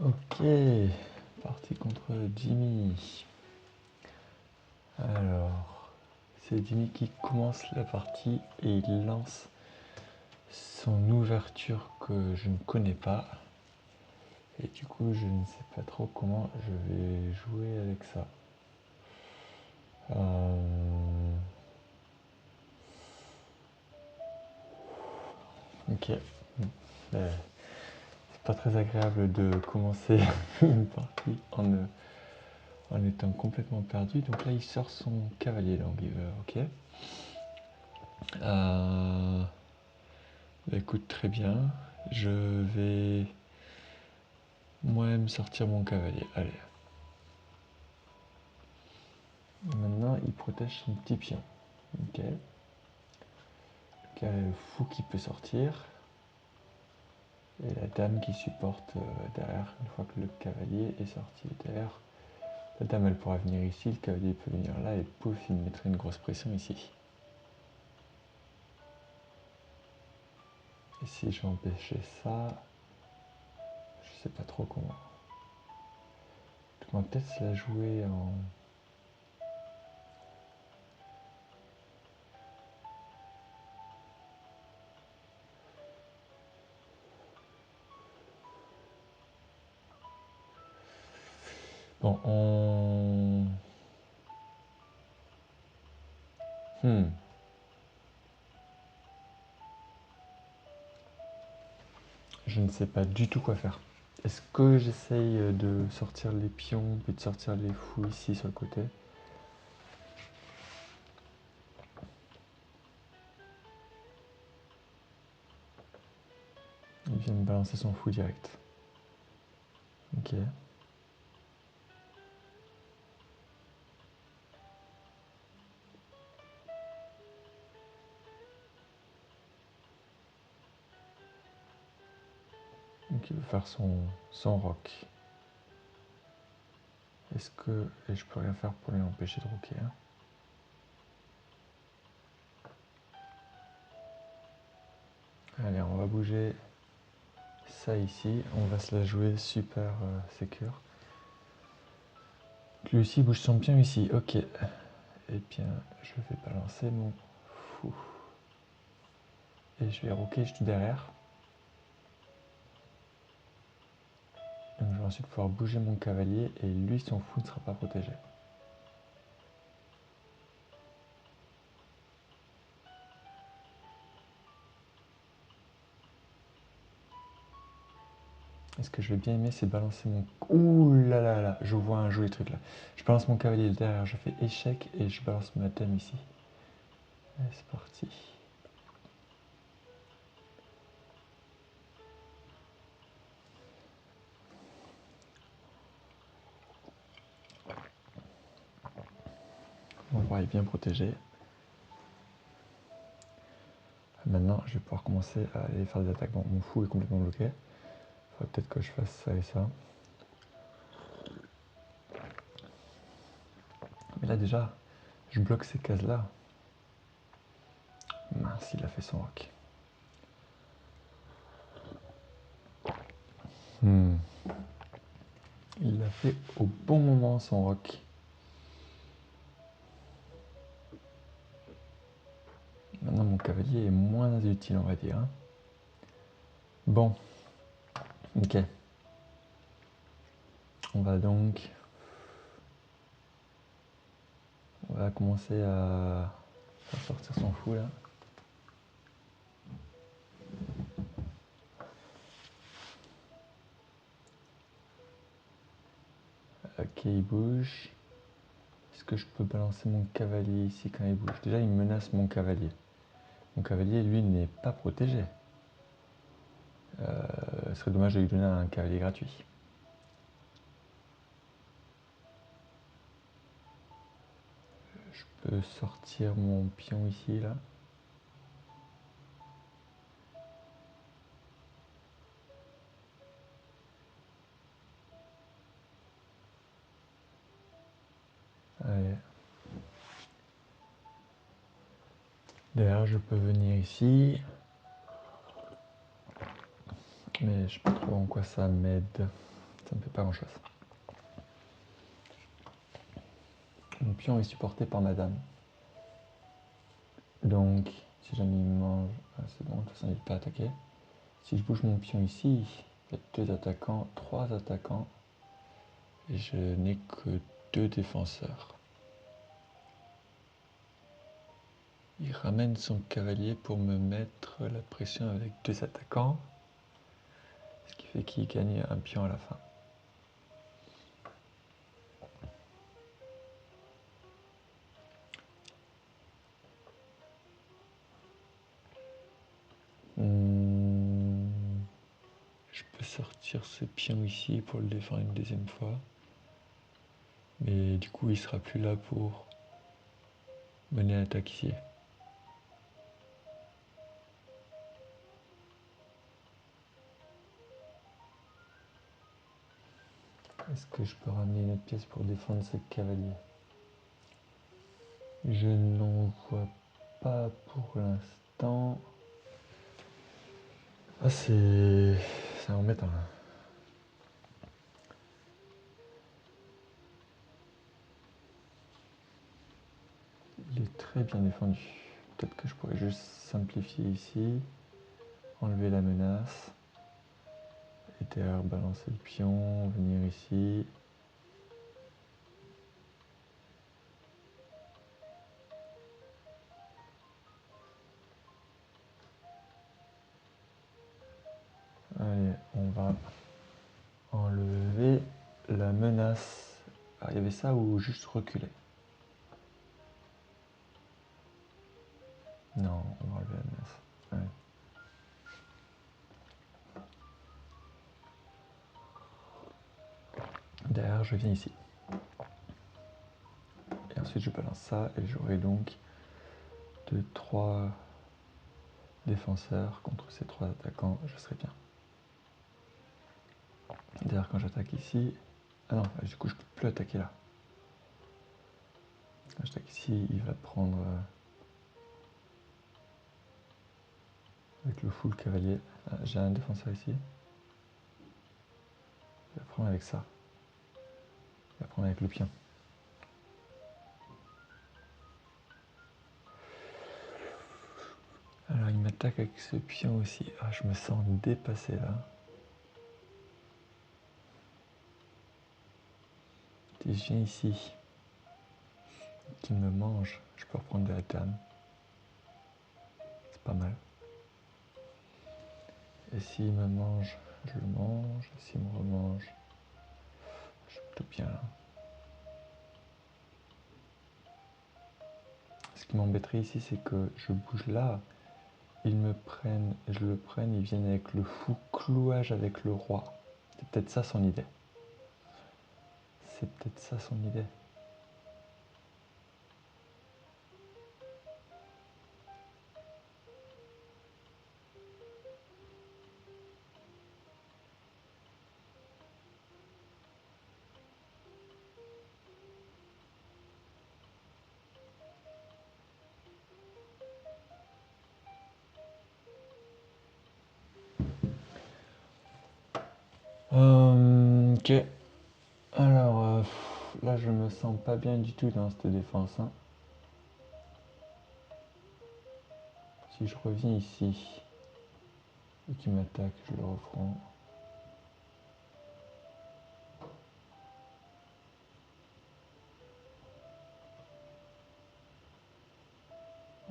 Ok, parti contre Jimmy. Alors, c'est Jimmy qui commence la partie et il lance son ouverture que je ne connais pas. Et du coup, je ne sais pas trop comment je vais jouer avec ça. Ok. C'est pas très agréable de commencer une partie en étant complètement perdu. Donc là, il sort son cavalier Longgiver, ok. Bah écoute, très bien. Je vais moi-même sortir mon cavalier. Allez. Maintenant, il protège son petit pion. Ok. Il y a le fou qui peut sortir. Et la dame qui supporte derrière, une fois que le cavalier est sorti derrière. La dame, elle pourra venir ici, le cavalier peut venir là, et pouf, il mettrait une grosse pression ici. Et si j'empêchais ça, je sais pas trop comment. On va peut-être se la jouer en... Bon, on... Je ne sais pas du tout quoi faire. Est-ce que j'essaye de sortir les pions puis de sortir les fous ici sur le côté? Il vient me balancer son fou direct. Ok. Donc il veut faire son rock. Est-ce que... Et je peux rien faire pour lui empêcher de rocker, hein. Allez, on va bouger ça ici. On va se la jouer super sécure. Lui aussi bouge son pion ici. Ok. Eh bien, je vais balancer mon fou. Et je vais rocker juste derrière. Donc je vais ensuite pouvoir bouger mon cavalier et lui, son fou ne sera pas protégé. Et ce que je vais bien aimer, c'est balancer mon... Ouh là là là, je vois un joli truc là. Je balance mon cavalier derrière, je fais échec et je balance ma dame ici. Allez, c'est parti. Mon roi est bien protégé. Maintenant, je vais pouvoir commencer à aller faire des attaques. Bon, mon fou est complètement bloqué. Il faudrait peut-être que je fasse ça et ça. Mais là déjà, je bloque ces cases-là. Mince, il a fait son rock. Il l'a fait au bon moment, son rock. Maintenant, mon cavalier est moins utile, on va dire. Bon. Ok. On va donc... On va commencer à faire sortir son fou, là. Ok, il bouge. Est-ce que je peux balancer mon cavalier ici quand il bouge? Déjà, il menace mon cavalier. Mon cavalier, lui, n'est pas protégé. Ce serait dommage de lui donner un cavalier gratuit. Je peux sortir mon pion ici, là. Allez. Derrière, je peux venir ici. Mais je ne sais pas trop en quoi ça m'aide. ça me fait pas grand chose. Mon pion est supporté par ma dame. Donc, si jamais il me mange, c'est bon, de toute façon il n'est pas attaqué. Si je bouge mon pion ici, il y a 2 attaquants, 3 attaquants, et je n'ai que 2 défenseurs. Il ramène son cavalier pour me mettre la pression avec 2 attaquants, ce qui fait qu'il gagne un pion à la fin. Je peux sortir ce pion ici pour le défendre une deuxième fois. Mais du coup, il sera plus là pour mener l'attaque ici. Est-ce que je peux ramener une autre pièce pour défendre ce cavalier? Je n'en vois pas pour l'instant. Ah, c'est embêtant là. Il est très bien défendu. Peut-être que je pourrais juste simplifier ici, enlever la menace, et derrière balancer le pion, venir ici. Allez, on va enlever la menace. Ah, il y avait ça ou juste reculer? Non, on va enlever la menace. Ouais. Derrière, je viens ici. Et ensuite, je balance ça et j'aurai donc 2, 3 défenseurs contre ces 3 attaquants. Je serai bien. D'ailleurs, quand j'attaque ici... Ah non, du coup, je peux plus attaquer là. Quand j'attaque ici, il va prendre... avec le full cavalier. Ah, j'ai un défenseur ici. Il va prendre avec ça. Il va prendre avec le pion. Alors, il m'attaque avec ce pion aussi. Ah, je me sens dépassé là. Si je viens ici, qu'il me mange, je peux reprendre de la dame. C'est pas mal. Et s'il me mange, je le mange. Et s'il me remange, je suis plutôt bien là. Ce qui m'embêterait ici, c'est que je bouge là, ils me prennent, je le prenne, ils viennent avec le fou clouage avec le roi. C'est peut-être ça son idée. C'est peut-être ça son idée. Ok. Alors, là, je me sens pas bien du tout dans cette défense. Hein. Si je reviens ici et qu'il m'attaque, je le reprends.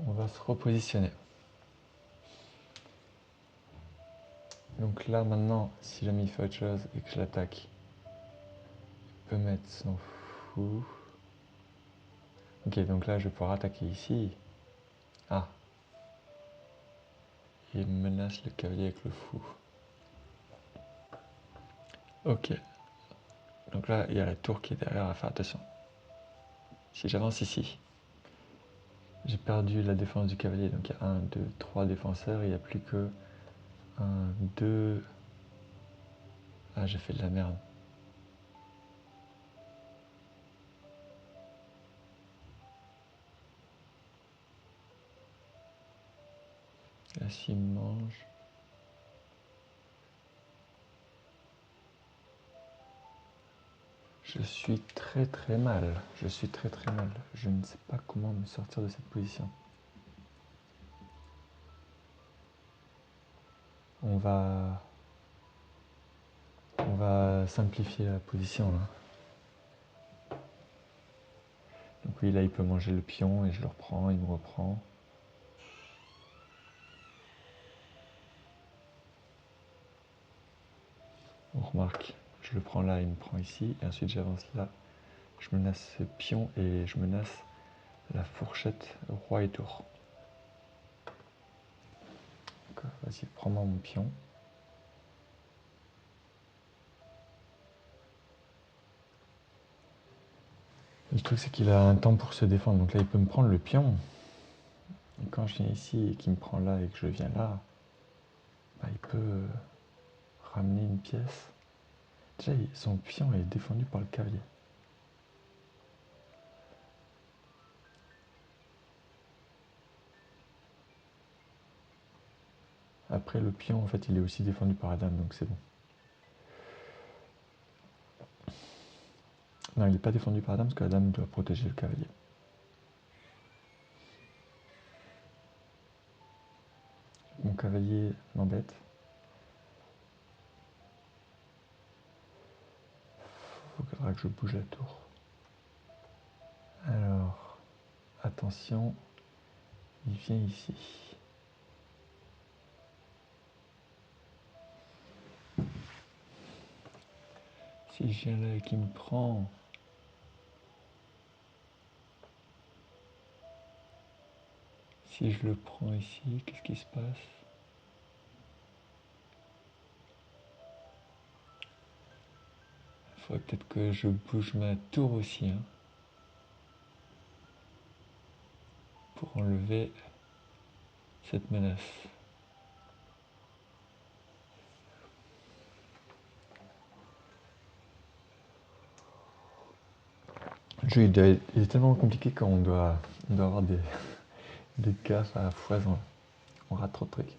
On va se repositionner. Donc là, maintenant, si jamais il fait autre chose et que je l'attaque, il peut mettre son fou. Ok, donc là, je vais pouvoir attaquer ici. Ah. Il menace le cavalier avec le fou. Ok. Donc là, il y a la tour qui est derrière à faire attention. Si j'avance ici, j'ai perdu la défense du cavalier. Donc il y a 1, 2, 3 défenseurs. Il n'y a plus que 1, 2... Ah, j'ai fait de la merde. Là, s'il me mange... Je suis très très mal. Je suis très très mal. Je ne sais pas comment me sortir de cette position. On va simplifier la position là. Donc oui, là il peut manger le pion et je le reprends, il me reprend. On remarque, je le prends là, il me prend ici, et ensuite j'avance là. Je menace ce pion et je menace la fourchette roi et tour. Vas-y, prends-moi mon pion. Le truc c'est qu'il a un temps pour se défendre, donc là il peut me prendre le pion. Et quand je viens ici et qu'il me prend là et que je viens là, bah, il peut ramener une pièce. Déjà son pion est défendu par le cavalier. Après le pion en fait il est aussi défendu par la dame, donc c'est bon. Non, il n'est pas défendu par la dame parce que la dame doit protéger le cavalier. Mon cavalier m'embête. Il faudra que je bouge la tour. Alors, attention, il vient ici. Si je viens là et qu'il me prend, si je le prends ici, qu'est-ce qui se passe? Il faudrait peut-être que je bouge ma tour aussi, hein, pour enlever cette menace. Le jeu il est tellement compliqué qu'on doit avoir des gaffes à foison. On rate trop de trucs.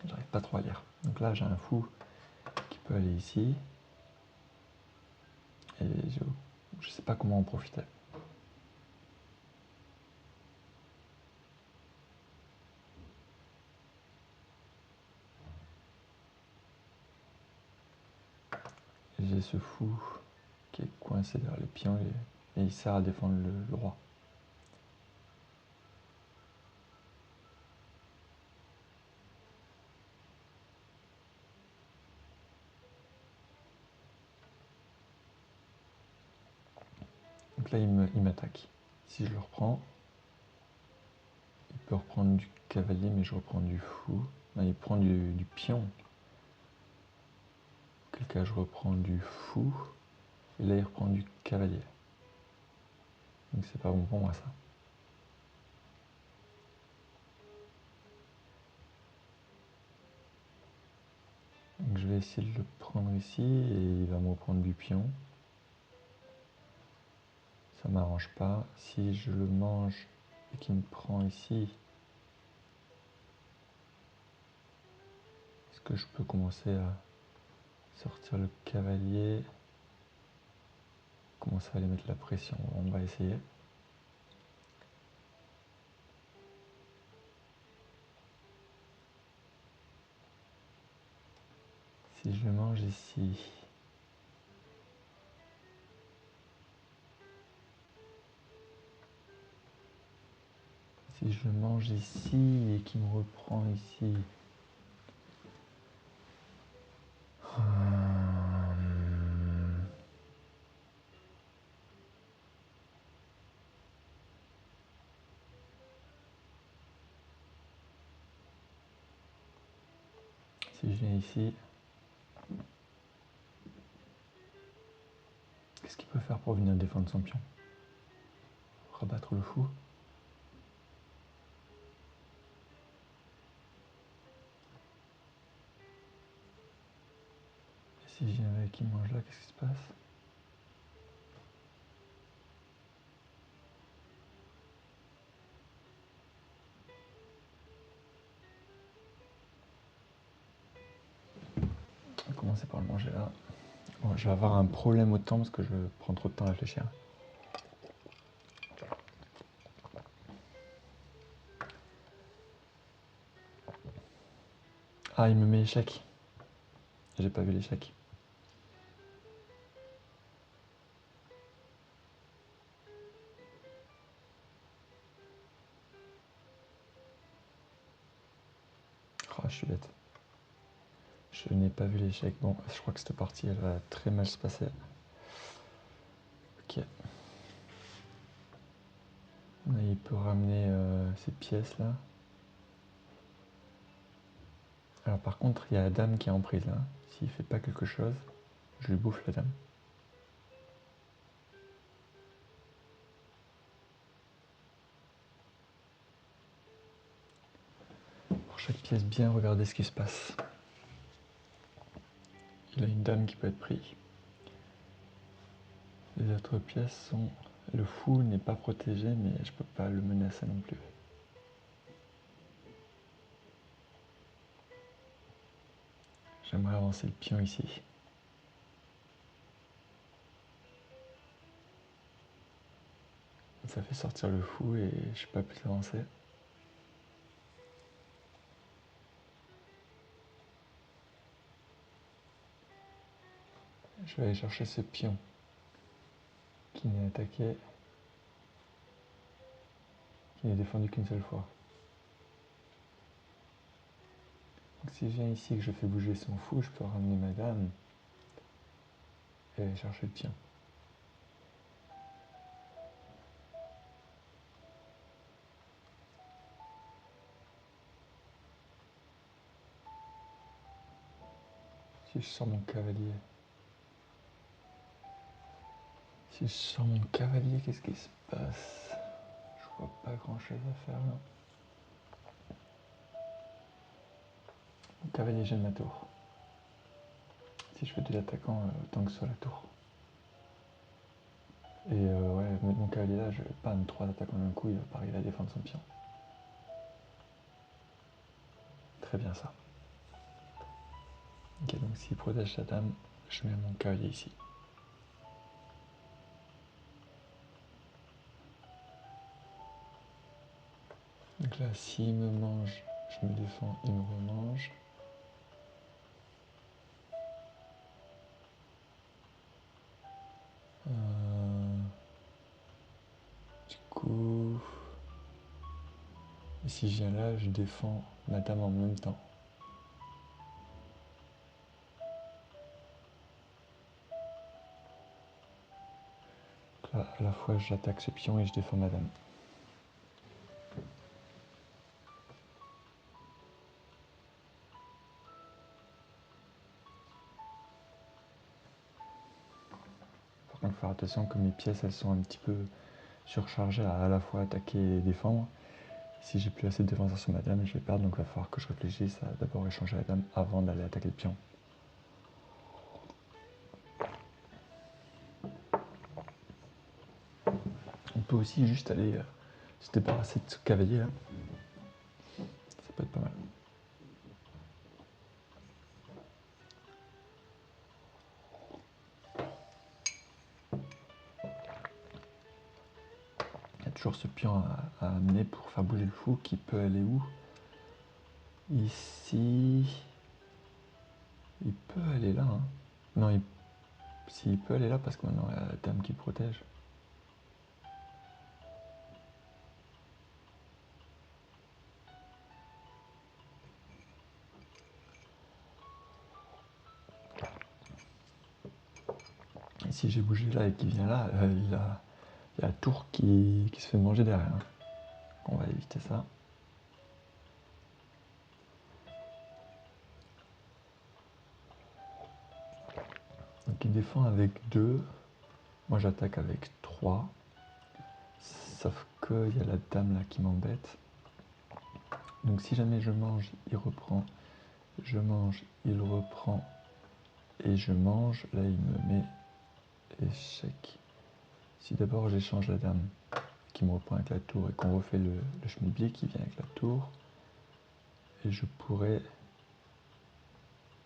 J'arrive pas trop à lire. Donc là j'ai un fou qui peut aller ici. Et je sais pas comment en profiter. J'ai ce fou qui est coincé derrière les pions et il sert à défendre le roi. Donc là il m'attaque. Si je le reprends, il peut reprendre du cavalier mais je reprends du fou. Là, il prend du pion. Auquel cas je reprends du fou. Et là il reprend du cavalier. Donc c'est pas bon pour moi ça. Donc je vais essayer de le prendre ici et il va me reprendre du pion. Ça m'arrange pas. Si je le mange et qu'il me prend ici, est-ce que je peux commencer à sortir le cavalier, commencer à aller mettre la pression? On va essayer. Si je le mange ici, si je le mange ici et qu'il me reprend ici, si je viens ici, qu'est-ce qu'il peut faire pour venir défendre son pion? Rabattre le fou? Et si je viens avec, il mange là, qu'est-ce qui se passe? On va commencer par le manger là. Bon, je vais avoir un problème au temps parce que je prends trop de temps à réfléchir. Ah, il me met échec. J'ai pas vu l'échec. Oh, je suis bête. Je n'ai pas vu l'échec. Bon, je crois que cette partie, elle va très mal se passer. Ok. Là, il peut ramener ces pièces-là. Alors par contre, il y a la dame qui est en prise là. S'il fait pas quelque chose, je lui bouffe la dame. Pour chaque pièce, bien regarder ce qui se passe. Il a une dame qui peut être prise. Les autres pièces sont... Le fou n'est pas protégé, mais je peux pas le menacer non plus. J'aimerais avancer le pion ici. Ça fait sortir le fou et je suis pas plus avancé. Je vais aller chercher ce pion qui n'est attaqué, qui n'est défendu qu'une seule fois. Donc si je viens ici et que je fais bouger son fou, je peux ramener ma dame et aller chercher le pion. Si je sors mon cavalier... Si je sors mon cavalier, qu'est-ce qui se passe? Je vois pas grand chose à faire là. Mon cavalier gêne ma tour. Si je fais des attaquants, autant que ce soit la tour. Et ouais, mettre mon cavalier là, je vais pas mettre 3 attaquants d'un coup, il va pas arriver à défendre son pion. Très bien ça. Ok, donc s'il protège sa dame, je mets mon cavalier ici. Donc là, s'il me mange, je me défends, il me remange. Du coup... Et si je viens là, je défends ma dame en même temps. Donc là, à la fois, j'attaque ce pion et je défends ma dame. Par contre, il faut faire attention que mes pièces, elles sont un petit peu surchargées à la fois attaquer et défendre. Si j'ai plus assez de défenseurs sur ma dame, je vais perdre, donc il va falloir que je réfléchisse à d'abord échanger la dame avant d'aller attaquer le pion. On peut aussi juste aller se débarrasser de ce cavalier là. Ça peut être pas mal. Il y a toujours ce pion à amener pour faire bouger le fou qui peut aller où? Ici. Il peut aller là. Hein. Non, s'il peut aller là parce que maintenant il y a la dame qui protège. Et si j'ai bougé là et qu'il vient là, il y a la tour qui se fait manger derrière. Hein. On va éviter ça. Donc il défend avec 2. Moi j'attaque avec 3. Sauf qu'il y a la dame là qui m'embête. Donc si jamais je mange, il reprend. Je mange, il reprend. Et je mange, là il me met échec. Si d'abord j'échange la dame qui me reprend avec la tour et qu'on refait le schmilblick qui vient avec la tour, et je pourrais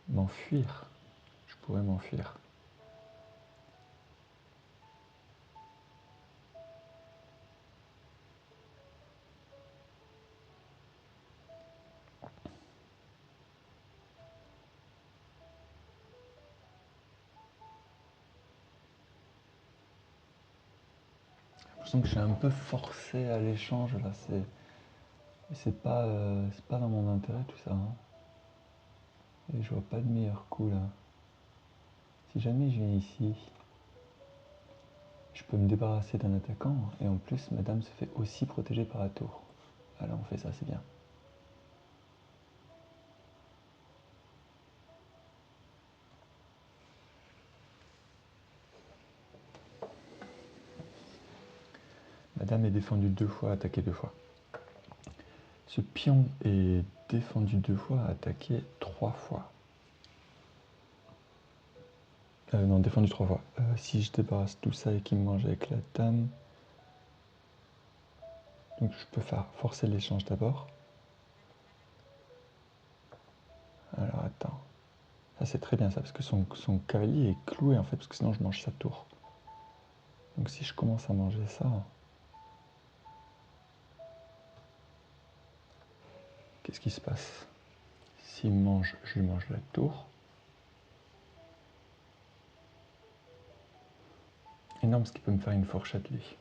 m'enfuir. Je pourrais m'enfuir. l'impression que j'ai un peu forcé à l'échange là, c'est pas dans mon intérêt tout ça. Hein. Et je vois pas de meilleur coup là. Si jamais je viens ici, je peux me débarrasser d'un attaquant et en plus madame se fait aussi protéger par la tour. Alors on fait ça, c'est bien. Madame est défendue 2 fois, attaquée 2 fois. Ce pion est défendu 2 fois, attaqué 3 fois. Non, défendu 3 fois. Si je débarrasse tout ça et qu'il me mange avec la dame... Donc je peux faire forcer l'échange d'abord. Alors attends. Ça c'est très bien ça, parce que son cavalier est cloué en fait, parce que sinon je mange sa tour. Donc si je commence à manger ça... Qu'est-ce qui se passe? S'il mange, je lui mange la tour. Énorme, parce qu'il peut me faire une fourchette lui.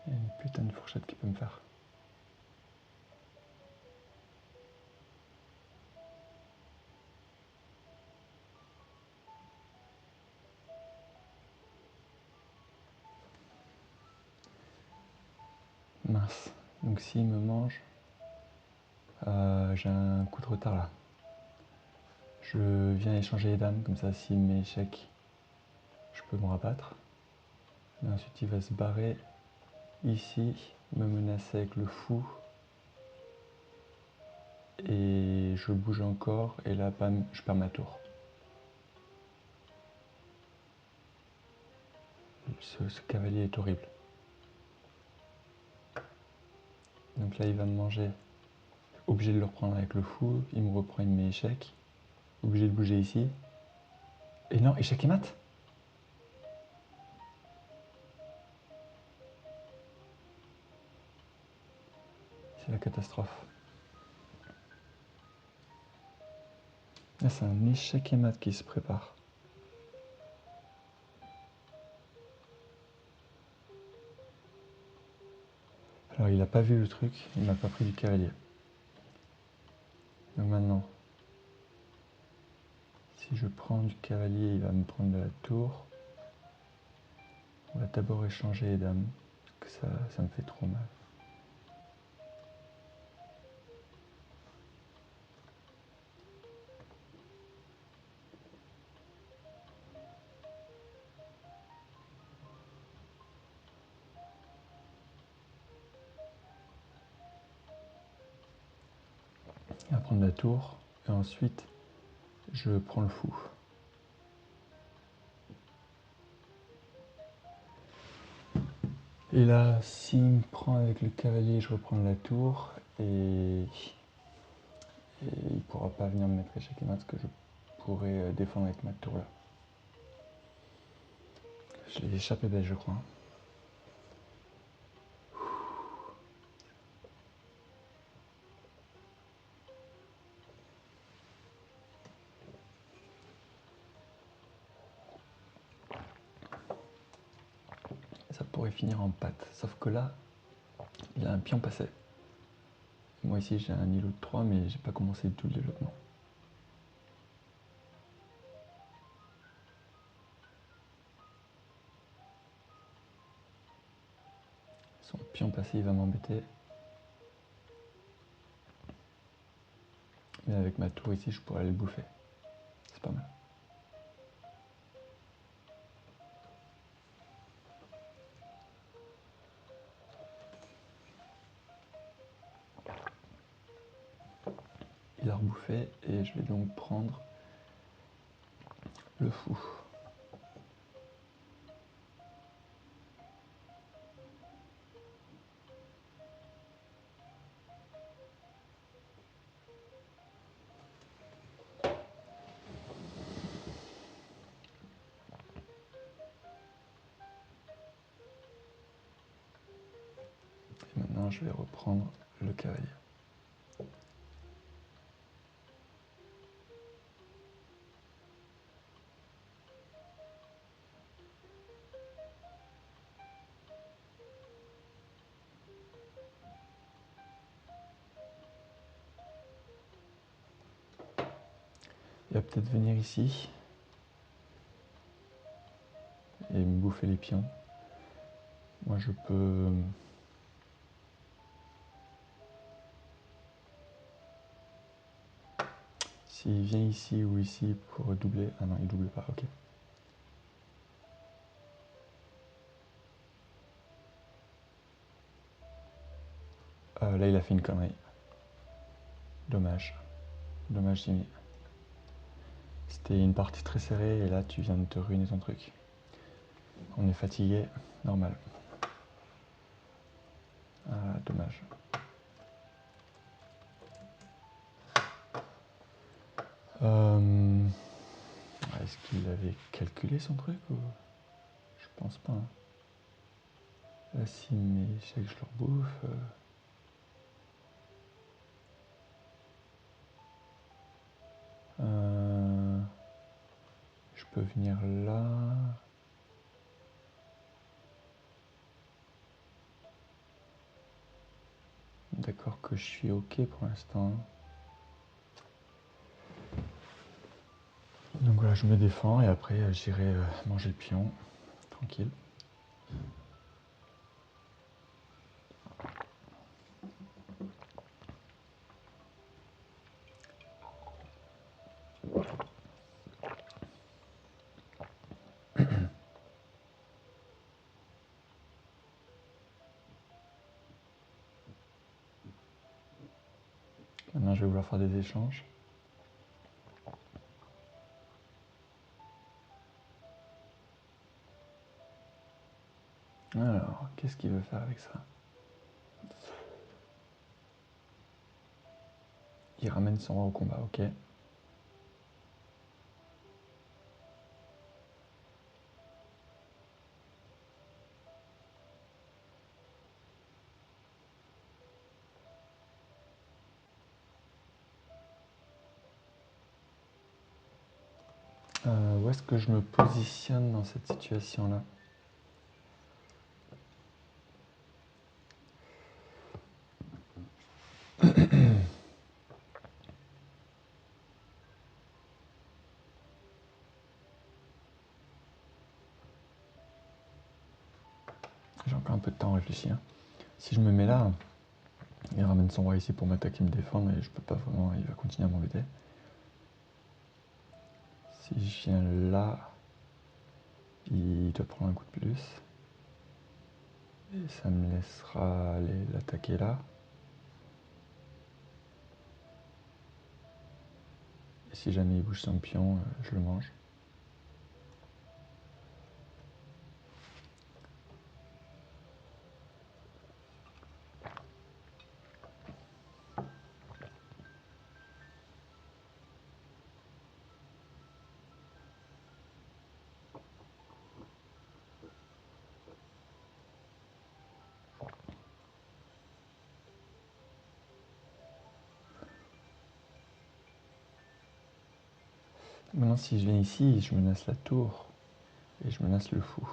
Il y a une putain de fourchette qu'il peut me faire. Mince. Donc s'il me mange, j'ai un coup de retard là. Je viens échanger les dames, comme ça s'il met échec, je peux me rabattre. Et ensuite il va se barrer ici, me menacer avec le fou. Et je bouge encore, et là, bam, je perds ma tour. Ce cavalier est horrible. Donc là, il va me manger. Obligé de le reprendre avec le fou, il me reprend, il me met échec. Obligé de bouger ici. Et non, échec et mat. C'est la catastrophe. Là, c'est un échec et mat qui se prépare. Alors, il n'a pas vu le truc, il m'a pas pris du cavalier. Donc maintenant, si je prends du cavalier, il va me prendre de la tour. On va d'abord échanger les dames, parce que ça me fait trop mal. Il va prendre la tour, et ensuite, je prends le fou. Et là, s'il me prend avec le cavalier, je reprends la tour, et il ne pourra pas venir me mettre échec et mat, parce que je pourrais défendre avec ma tour là. Je l'ai échappé belle, je crois. Ça pourrait finir en pâte, sauf que là, il a un pion passé. Moi ici, j'ai un îlot de 3, mais j'ai pas commencé du tout le développement. Son pion passé, il va m'embêter. Mais avec ma tour ici, je pourrais aller le bouffer. C'est pas mal. Il a rebouffé et je vais donc prendre le fou. Et maintenant, je vais reprendre le cavalier. Il va peut-être venir ici et me bouffer les pions. Moi je peux... S'il vient ici ou ici pour doubler... Ah non, il double pas, ok. Là il a fait une connerie. Dommage. Dommage Jimmy. C'était une partie très serrée et là tu viens de te ruiner ton truc. On est fatigué, normal. Ah, dommage. Est-ce qu'il avait calculé son truc ou... Je pense pas. Hein. Là, si mes échecs je leur bouffe... je peux venir là... D'accord que je suis ok pour l'instant. Donc voilà, je me défends et après j'irai manger le pion, tranquille. Maintenant je vais vouloir faire des échanges. Alors, qu'est-ce qu'il veut faire avec ça? Il ramène son roi au combat, ok. Où est-ce que je me positionne dans cette situation-là? J'ai encore un peu de temps à réfléchir. Si je me mets là, il ramène son roi ici pour m'attaquer, me défendre et je peux pas vraiment, il va continuer à m'embêter. Si je viens là, il doit prendre un coup de plus. Et ça me laissera aller l'attaquer là. Et si jamais il bouge son pion, je le mange. Maintenant, si je viens ici, je menace la tour et je menace le fou.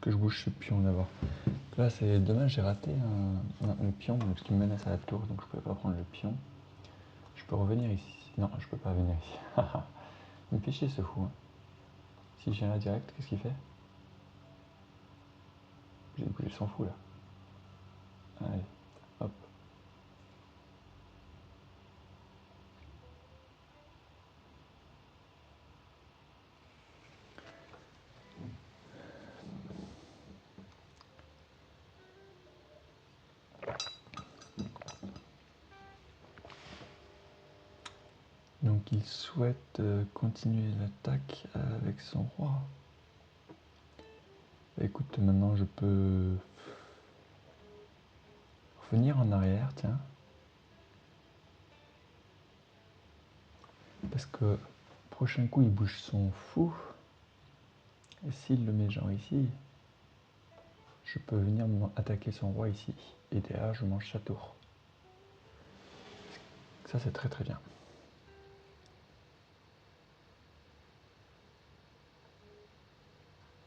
Que je bouge ce pion d'abord. Là, c'est dommage, j'ai raté le pion parce qu'il me menace à la tour, donc je ne pouvais pas prendre le pion. Je peux revenir ici. Non, je peux pas venir ici. Il me fait chier ce fou. Hein. Si je viens là direct, qu'est-ce qu'il fait? J'ai bougé, s'en fout là. Allez, hop. Donc il souhaite continuer l'attaque avec son roi. Bah, écoute, maintenant je peux revenir en arrière, tiens. Parce que prochain coup il bouge son fou. Et s'il le met genre ici, je peux venir attaquer son roi ici. Et derrière je mange sa tour. Ça c'est très très bien.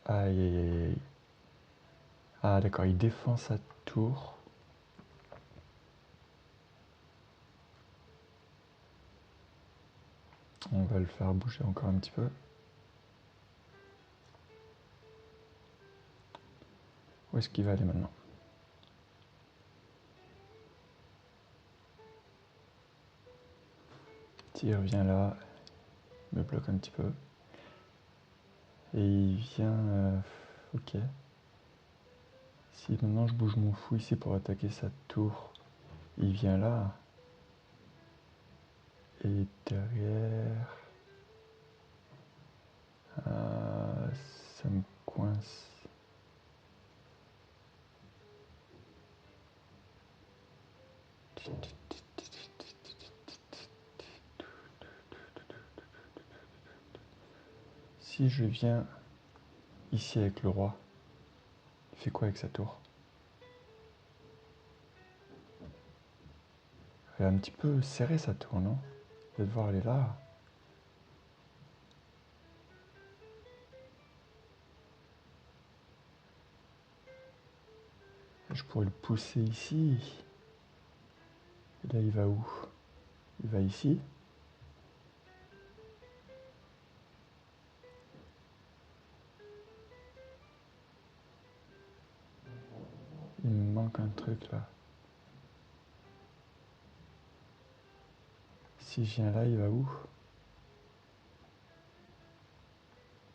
Aïe, aïe, aïe, aïe. Ah d'accord, il défend sa tour. On va le faire bouger encore un petit peu. Où est-ce qu'il va aller maintenant? S'il revient là, il me bloque un petit peu. Et il vient... ok. Si maintenant je bouge mon fou ici pour attaquer sa tour, il vient là. Et derrière... ça me coince. Si je viens ici avec le roi, il fait quoi avec sa tour? Elle est un petit peu serrée sa tour, non? Vous allez voir, elle est là. Je pourrais le pousser ici. Et là, il va où? Il va ici. Il me manque un truc là. Si je viens là, il va où?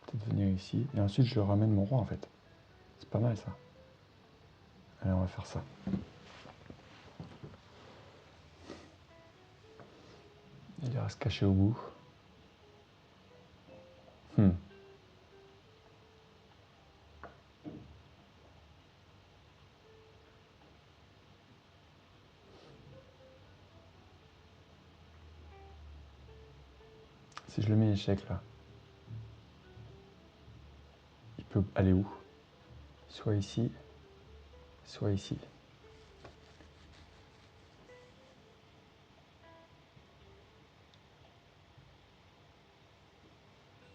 Peut-être venir ici. Et ensuite, je ramène mon roi en fait. C'est pas mal ça. Allez, on va faire ça. Il ira se cacher au bout. Si je le mets échec là, il peut aller où? Soit ici, soit ici.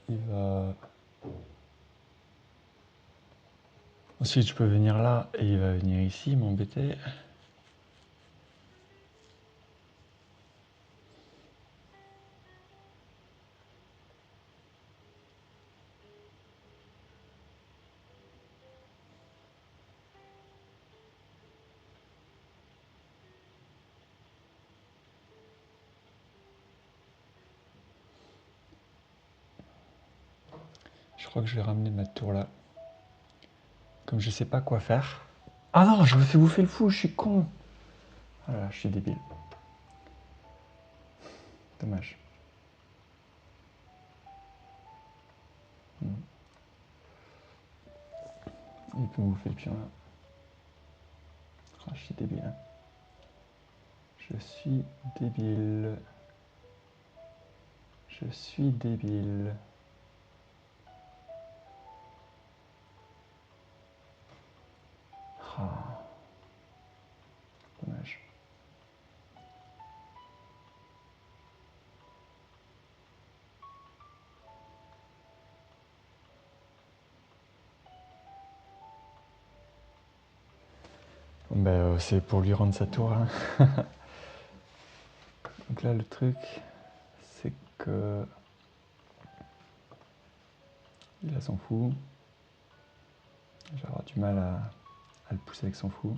Il va... Ensuite, je peux venir là et il va venir ici m'embêter. Je crois que je vais ramener ma tour là. Comme je sais pas quoi faire. Ah non, je me fais bouffer le fou, je suis con. Voilà, je suis débile. Dommage. Il peut me bouffer le pion là. Ah, je suis débile. Hein. Je suis débile. Je suis débile. Ah, dommage. Bon, ben, c'est pour lui rendre sa tour. Hein. Donc là, le truc, c'est que... Il a son fou. Je vais avoir du mal à le pousser avec son fou.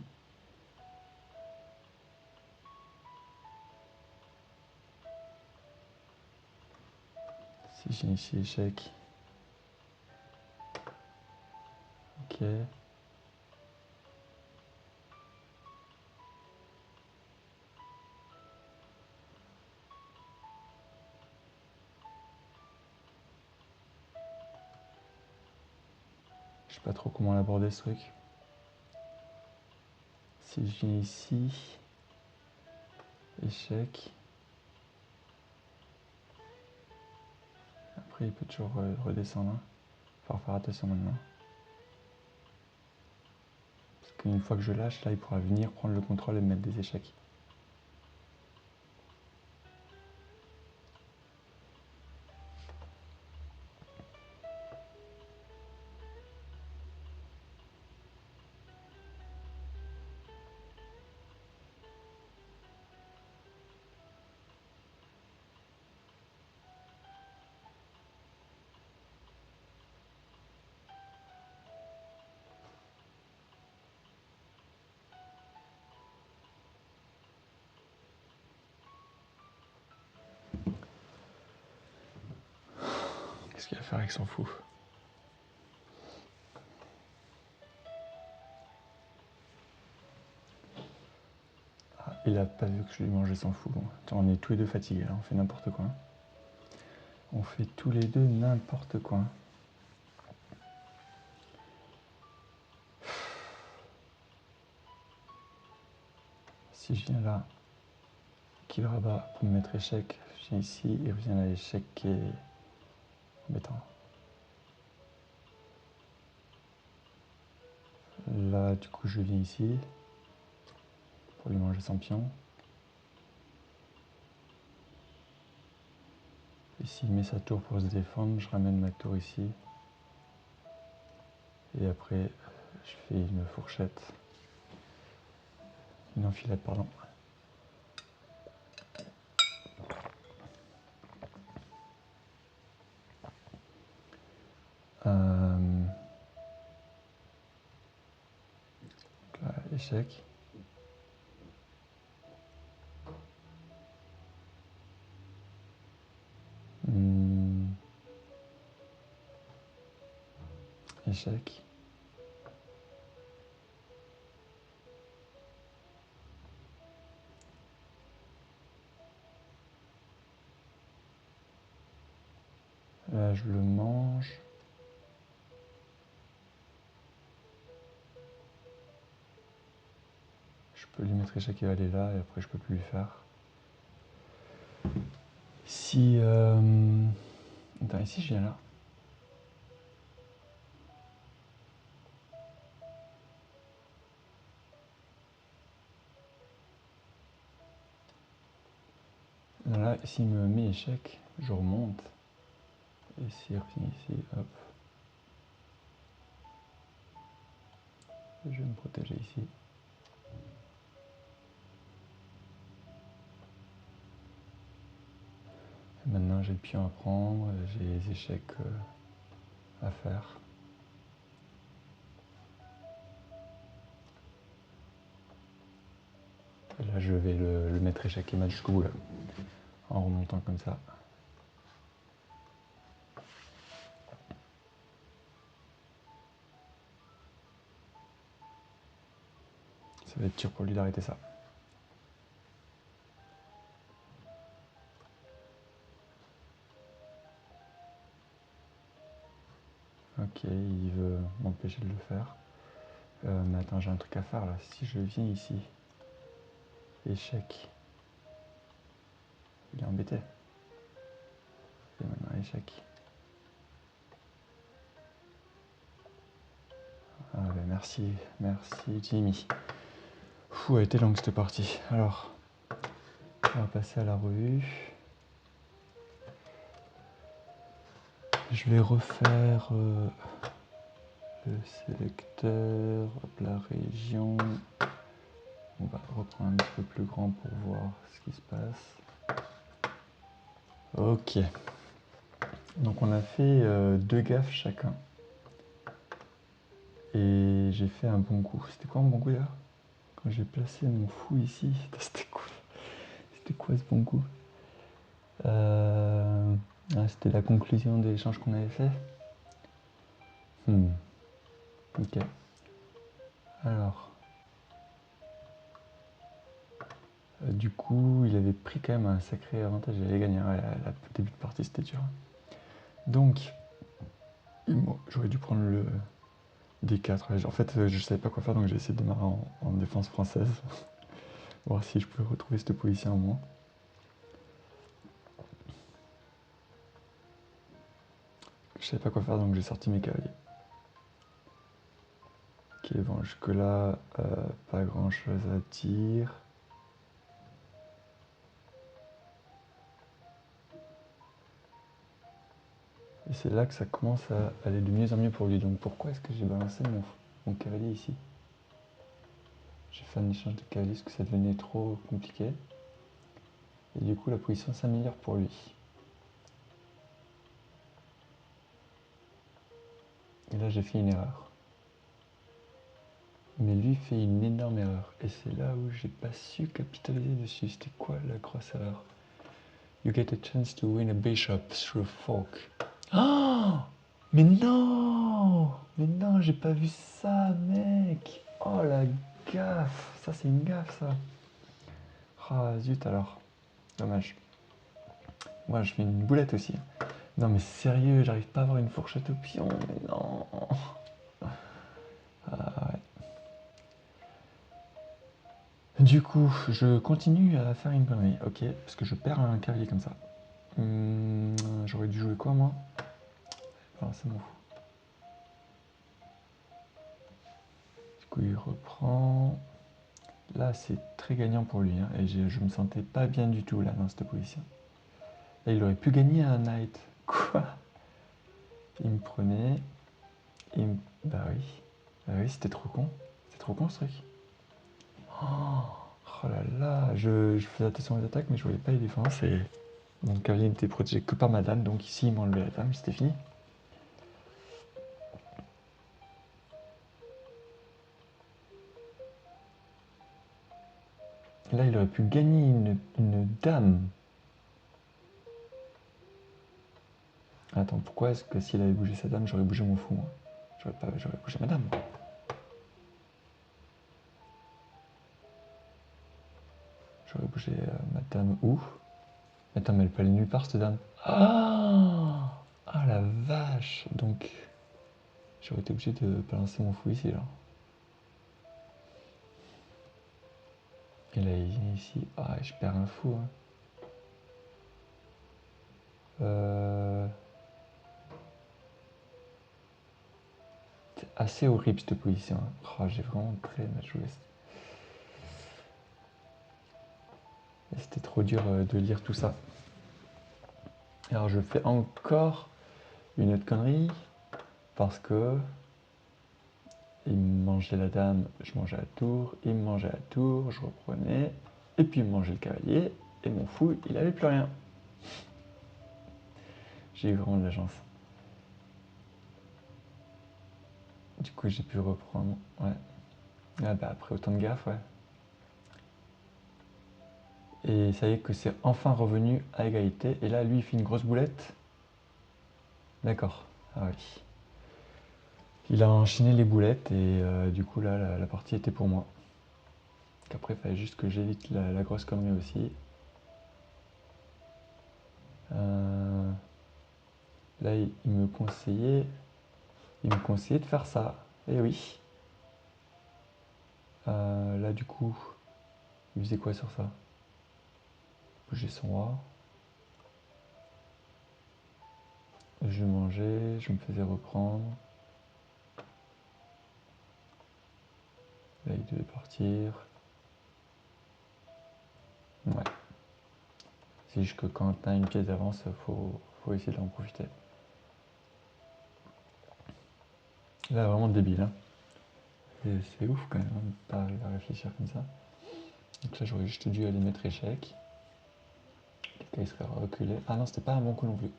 Si j'ai ici échec. Ok. Je sais pas trop comment l'aborder ce truc. Si je viens ici, échec. Après il peut toujours redescendre. Faut faire attention maintenant. Parce qu'une fois que je lâche, là il pourra venir prendre le contrôle et me mettre des échecs. qu'il va faire avec son fou. Ah, il a pas vu que je lui mangeais son fou. Attends, on est tous les deux fatigués là, on fait n'importe quoi. On fait tous les deux n'importe quoi. Si je viens là, qu'il rabat pour me mettre échec, je viens ici, il revient à l'échec qui est embêtant. Là, du coup, je viens ici pour lui manger son pion. Et s'il met sa tour pour se défendre, je ramène ma tour ici. Et après, je fais une fourchette. Une enfilade, pardon. Donc là, échec. Échec. Là, je le mange. Je peux lui mettre échec et aller là, et après je peux plus lui faire. Si... Attends, ici je viens là. Là, s'il me met échec, je remonte. Et s'il revient ici, hop. Je vais me protéger ici. Et maintenant j'ai le pion à prendre, j'ai les échecs à faire. Et là je vais le mettre échec et mat jusqu'au bout là. En remontant comme ça. Ça va être dur pour lui d'arrêter ça. Ok, il veut m'empêcher de le faire. Mais attends, j'ai un truc à faire là. Si je viens ici, échec, il est embêté. Et maintenant échec. Ah ben merci Jimmy. Fou, a été longue cette partie. Alors, on va passer à la revue. Je vais refaire le sélecteur, hop, la région. On va reprendre un petit peu plus grand pour voir ce qui se passe. Ok. Donc on a fait 2 gaffes chacun. Et j'ai fait un bon coup. C'était quoi un bon coup d'ailleurs? Quand j'ai placé mon fou ici, c'était cool. C'était quoi ce bon coup? C'était la conclusion de l'échange qu'on avait fait. Ok. Alors. Du coup, il avait pris quand même un sacré avantage. Il avait gagné. La début de partie, c'était dur. Donc, j'aurais dû prendre le D4. En fait, je savais pas quoi faire, donc j'ai essayé de démarrer en défense française. Voir si je pouvais retrouver cette position à moi. Je savais pas quoi faire, donc j'ai sorti mes cavaliers. Ok, bon, jusque-là, pas grand-chose à dire. Et c'est là que ça commence à aller de mieux en mieux pour lui. Donc pourquoi est-ce que j'ai balancé mon cavalier ici? J'ai fait un échange de cavaliers parce que ça devenait trop compliqué. Et du coup, la position s'améliore pour lui. Et là, j'ai fait une erreur. Mais lui fait une énorme erreur. Et c'est là où j'ai pas su capitaliser dessus. C'était quoi la grosse erreur? You get a chance to win a bishop through a fork. Oh, mais non! Mais non, j'ai pas vu ça, mec! Oh la gaffe! Ça, c'est une gaffe, ça! Ah, zut alors. Dommage. Moi, je fais une boulette aussi. Non, mais sérieux, j'arrive pas à avoir une fourchette au pion, mais non! Ah ouais. Du coup, je continue à faire une connerie, ok? Parce que je perds un cavalier comme ça. J'aurais dû jouer quoi, moi? Enfin, c'est mon fou. Du coup, il reprend. Là, c'est très gagnant pour lui, hein, et je me sentais pas bien du tout là dans cette position. Là, il aurait pu gagner un knight. Quoi? Il me prenait. Bah oui. Bah oui, c'était trop con. C'était trop con ce truc. Oh là là, je faisais attention aux attaques, mais je voyais pas les défenses. Et mon cavalier n'était protégé que par ma dame, donc ici, il m'enlevait la dame, c'était fini. Et là, il aurait pu gagner une dame. Attends, pourquoi est-ce que s'il avait bougé sa dame, j'aurais bougé mon fou, moi? J'aurais bougé ma dame. J'aurais bougé ma dame où? Attends, mais elle peut aller nulle part, cette dame. Ah, ah la vache! Donc, j'aurais été obligé de balancer mon fou ici, là. Et là, il vient ici. Ah, je perds un fou, hein. C'est assez horrible, cette position, hein. Oh, j'ai vraiment très mal joué. C'était trop dur de lire tout ça. Alors, je fais encore une autre connerie. Parce que il me mangeait la dame, je mangeais la tour, il me mangeait la tour, je reprenais, et puis il me mangeait le cavalier, et mon fou, il avait plus rien. J'ai eu vraiment de la chance. Du coup, j'ai pu reprendre, ouais. Ah bah après autant de gaffes, ouais. Et ça y est que c'est enfin revenu à égalité, et là, lui, il fait une grosse boulette. D'accord, ah oui. Il a enchaîné les boulettes, et du coup, là, la partie était pour moi. Après, il fallait juste que j'évite la grosse connerie aussi. Là, il me conseillait de faire ça. Et oui. Là, du coup, il faisait quoi sur ça? Bouger son roi. Je mangeais, je me faisais reprendre. Là, il devait partir. Ouais. C'est juste que quand t'as une pièce d'avance, faut essayer d'en profiter. Là, vraiment débile, hein. C'est ouf quand même, hein, de pas arriver à réfléchir comme ça. Donc là, j'aurais juste dû aller mettre échec. Quelqu'un il serait reculé. Ah non, c'était pas un bon coup non plus.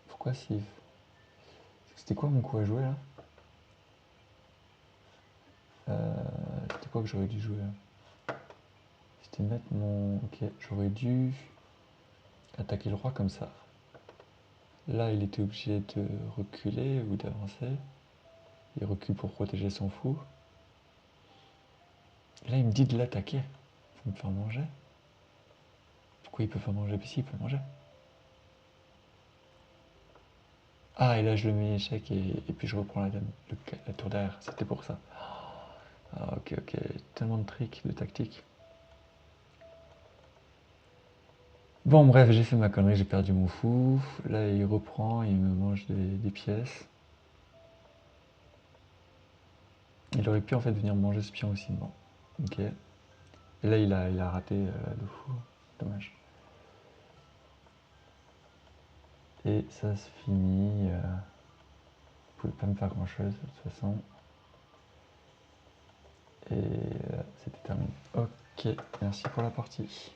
Pourquoi si... C'était quoi mon coup à jouer là? C'était quoi que j'aurais dû jouer là? C'était mettre mon... Ok, j'aurais dû attaquer le roi comme ça. Là, il était obligé de reculer ou d'avancer. Il recule pour protéger son fou. Et là, il me dit de l'attaquer. Faut me faire manger. Pourquoi il peut faire manger? Puis si, il peut manger. Ah, et là, je le mets échec et puis je reprends la tour derrière. C'était pour ça. Ah, ok, ok. Tellement de tricks, de tactiques. Bon, bref, j'ai fait ma connerie, j'ai perdu mon fou. Là, il reprend, il me mange des pièces. Il aurait pu en fait venir manger ce pion aussi. Bon, ok. Et là, il a raté le fou. Dommage. Et ça se finit. Vous pouvez pas me faire grand chose de toute façon. Et c'était terminé. Ok, merci pour la partie.